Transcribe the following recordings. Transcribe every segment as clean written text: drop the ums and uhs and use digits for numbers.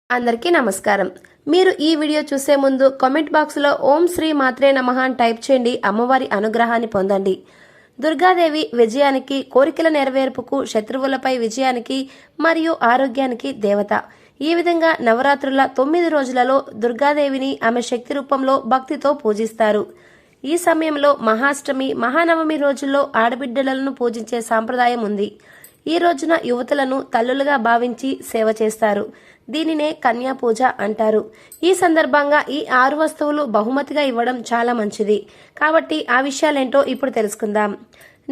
అందరికీ నమస్కారం. మీరు ఈ వీడియో చూసే ముందు కామెంట్ బాక్స్లో ఓం శ్రీ మాత్రే నమః అని టైప్ చేయండి. అమ్మవారి అనుగ్రహాన్ని పొందండి. దుర్గాదేవి విజయానికి, కోరికల నెరవేర్పుకు, శత్రువులపై విజయానికి మరియు ఆరోగ్యానికి దేవత. ఈ విధంగా నవరాత్రుల 9 రోజులలో దుర్గాదేవిని ఆమె శక్తి రూపంలో భక్తితో పూజిస్తారు. ఈ సమయంలో మహాష్టమి, మహానవమి రోజుల్లో ఆడబిడ్డలను పూజించే సాంప్రదాయం ఉంది. ఈ రోజున యువతులను తల్లులుగా భావించి సేవ చేస్తారు. దీనినే కన్యా పూజ అంటారు. ఈ సందర్భంగా ఈ 6 వస్తువులు బహుమతిగా ఇవ్వడం చాలా మంచిది. కాబట్టి ఆ విషయాలేంటో ఇప్పుడు తెలుసుకుందాం.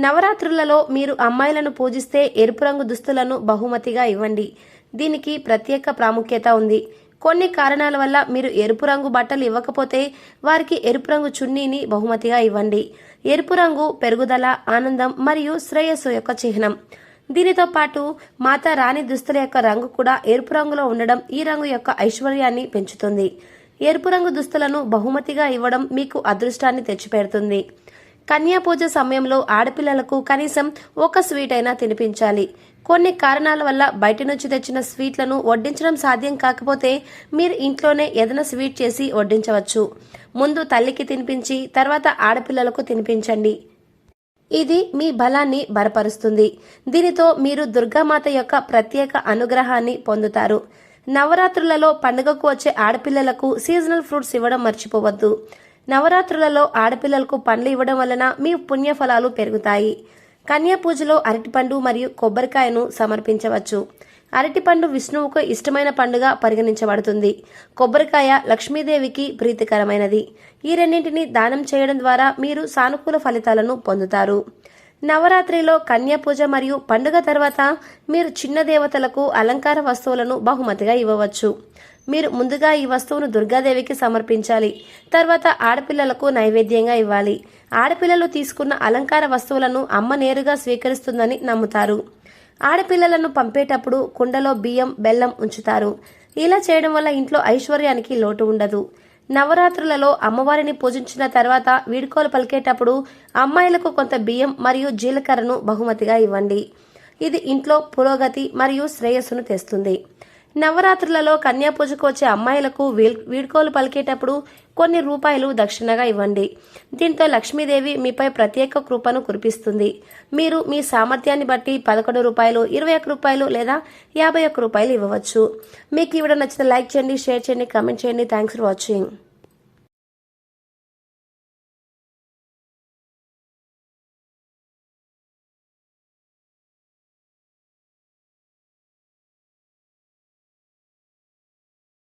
నవరాత్రులలో మీరు అమ్మాయిలను పూజిస్తే ఎరుపు రంగు దుస్తులను బహుమతిగా ఇవ్వండి. దీనికి ప్రత్యేక ప్రాముఖ్యత ఉంది. కొన్ని కారణాల వల్ల మీరు ఎరుపు రంగు బట్టలు ఇవ్వకపోతే వారికి ఎరుపు రంగు చున్నీని బహుమతిగా ఇవ్వండి. ఎరుపు రంగు పెరుగుదల, ఆనందం మరియు శ్రేయస్సు యొక్క చిహ్నం. దీనితో పాటు మాతా రాణి దుస్తుల యొక్క రంగు కూడా ఎరుపు రంగులో ఉండడం ఈ రంగు యొక్క ఐశ్వర్యాన్ని పెంచుతుంది. ఎరుపు రంగు దుస్తులను బహుమతిగా ఇవ్వడం మీకు అదృష్టాన్ని తెచ్చిపెడుతుంది. కన్యా పూజ సమయంలో ఆడపిల్లలకు కనీసం ఒక స్వీట్ అయినా తినిపించాలి. కొన్ని కారణాల వల్ల బయట నుంచి తెచ్చిన స్వీట్లను వడ్డించడం సాధ్యం కాకపోతే మీరు ఇంట్లోనే ఏదైనా స్వీట్ చేసి వడ్డించవచ్చు. ముందు తల్లికి తినిపించి తర్వాత ఆడపిల్లలకు తినిపించండి. ఇది మీ బలాన్ని బలపరుస్తుంది. దీనితో మీరు దుర్గామాత యొక్క ప్రత్యేక అనుగ్రహాన్ని పొందుతారు. నవరాత్రులలో పండుగకు వచ్చే ఆడపిల్లలకు సీజనల్ ఫ్రూట్స్ ఇవ్వడం మర్చిపోవద్దు. నవరాత్రులలో ఆడపిల్లలకు పండ్లు ఇవ్వడం వలన మీ పుణ్యఫలాలు పెరుగుతాయి. కన్యా పూజలో అరటిపండు మరియు కొబ్బరికాయను సమర్పించవచ్చు. అరటిపండు విష్ణువుకు ఇష్టమైన పండుగ పరిగణించబడుతుంది. కొబ్బరికాయ లక్ష్మీదేవికి ప్రీతికరమైనది. ఈ రెండింటిని దానం చేయడం ద్వారా మీరు సానుకూల ఫలితాలను పొందుతారు. నవరాత్రిలో కన్యా పూజ మరియు పండుగ తర్వాత మీరు చిన్న దేవతలకు అలంకార వస్తువులను బహుమతిగా ఇవ్వవచ్చు. మీరు ముందుగా ఈ వస్తువును దుర్గాదేవికి సమర్పించాలి. తర్వాత ఆడపిల్లలకు నైవేద్యంగా ఇవ్వాలి. ఆడపిల్లలు తీసుకున్న అలంకార వస్తువులను అమ్మ నేరుగా స్వీకరిస్తుందని నమ్ముతారు. ఆడపిల్లలను పంపేటప్పుడు కుండలో బియ్యం, బెల్లం ఉంచుతారు. ఇలా చేయడం వల్ల ఇంట్లో ఐశ్వర్యానికి లోటు ఉండదు. నవరాత్రులలో అమ్మవారిని పూజించిన తర్వాత వీడ్కోలు పలికేటప్పుడు అమ్మాయిలకు కొంత బియ్యం మరియు జీలకర్రను బహుమతిగా ఇవ్వండి. ఇది ఇంట్లో పురోగతి మరియు శ్రేయస్సును తెస్తుంది. నవరాత్రులలో కన్యా పూజకు వచ్చే అమ్మాయిలకు వీడ్కోలు పలికేటప్పుడు కొన్ని రూపాయలు దక్షిణగా ఇవ్వండి. దీంతో లక్ష్మీదేవి మీపై ప్రత్యేక కృపను కురిపిస్తుంది. మీరు మీ సామర్థ్యాన్ని బట్టి 11 రూపాయలు, 21 రూపాయలు లేదా 51 రూపాయలు ఇవ్వవచ్చు. మీకు ఈ వీడియో నచ్చితే లైక్ చేయండి, షేర్ చేయండి, కామెంట్ చేయండి. Thanks for watching.